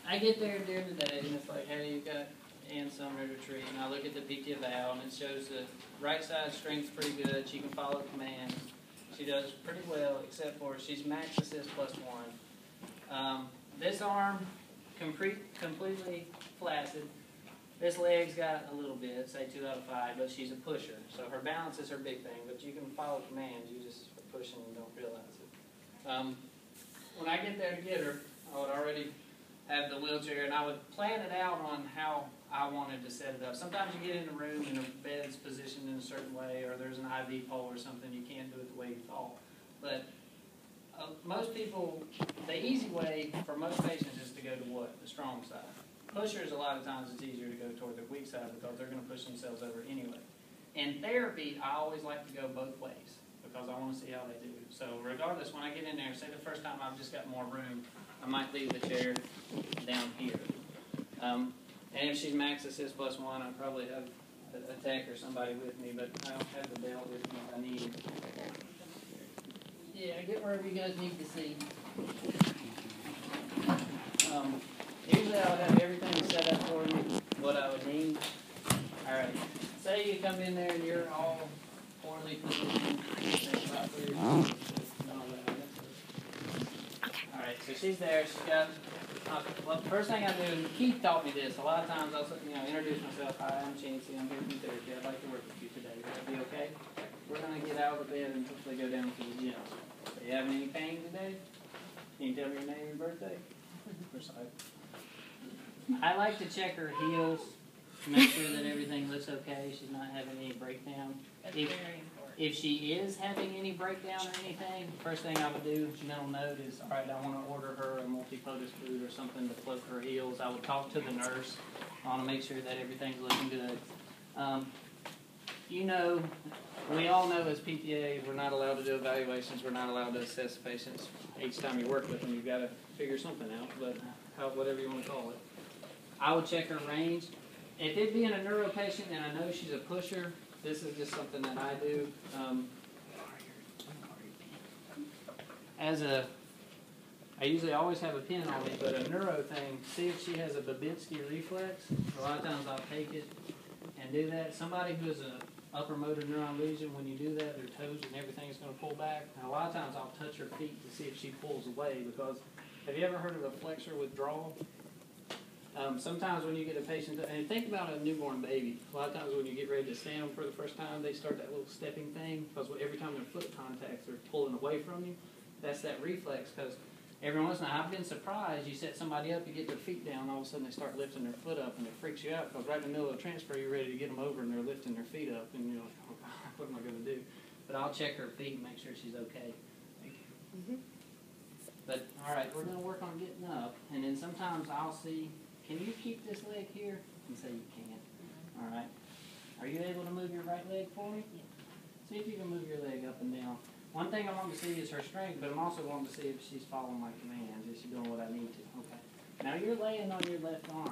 I get there during the day and it's like, hey, you got Ann Sumner to treat, and I look at the PTA eval and it shows the right side strength's pretty good. She can follow commands. She does pretty well, except for she's max assist +1. This arm, completely flaccid. This leg's got a little bit, say 2 out of 5, but she's a pusher. So her balance is her big thing, but you can follow commands. You just are pushing and don't realize it. When I get there to get her, I would already have the wheelchair, and I would plan it out on how I wanted to set it up. Sometimes you get in a room and the bed's positioned in a certain way, or there's an IV pole or something, you can't do it the way you thought. But most people, the easy way for most patients is to go to what? The strong side. Pushers, a lot of times it's easier to go toward the weak side because they're going to push themselves over anyway. In therapy, I always like to go both ways because I want to see how they do. So regardless, when I get in there, say the first time I've just got more room, I might leave the chair down here. And if she's max assist +1, I probably have a tech or somebody with me, but I don't have the belt with me if I need. Yeah, get wherever you guys need to see. Usually I would have everything set up for me, what I would need. Alright, say you come in there and you're all poorly positioned. Alright, so she's there, she's got, well, the first thing I do, Keith taught me this, a lot of times I'll introduce myself. Hi, I'm Chancey, I'm here from therapy, I'd like to work with you today. Would that be okay? We're going to get out of the bed and hopefully go down to the gym. Are you having any pain today? Can you tell me your name and birthday? I like to check her heels to make sure that everything looks okay. She's not having any breakdown. That's very important. If she is having any breakdown or anything, first thing I would do, mental note is, all right, I want to order her a multi-potus food or something to float her heels. I would talk to the nurse. I want to make sure that everything's looking good. You know, we all know as PTAs, we're not allowed to do evaluations. We're not allowed to assess patients. Each time you work with them, you've got to figure something out, but whatever you want to call it. I would check her range. If it being a neuro patient and I know she's a pusher, this is just something that I do. I usually always have a pin on me, but a neuro thing, see if she has a Babinski reflex. A lot of times I'll take it and do that. Somebody who has an upper motor neuron lesion, when you do that, their toes and everything is going to pull back. And a lot of times I'll touch her feet to see if she pulls away because, have you ever heard of a flexor withdrawal? Sometimes when you get a patient, and think about a newborn baby, a lot of times when you get ready to stand them for the first time, they start that little stepping thing because every time their foot contacts, they're pulling away from you. That's that reflex because every once in a while, I've been surprised, you set somebody up, you get their feet down, all of a sudden they start lifting their foot up and it freaks you out because right in the middle of the transfer, you're ready to get them over and they're lifting their feet up and you're like, oh God, what am I going to do? But I'll check her feet and make sure she's okay. Thank you. But, all right, we're going to work on getting up, and then sometimes I'll see, can you keep this leg here? And say you can. All right. Are you able to move your right leg for me? Yeah. See if you can move your leg up and down. One thing I want to see is her strength, but I'm also wanting to see if she's following my commands. Is she doing what I need to? Okay. Now you're laying on your left arm.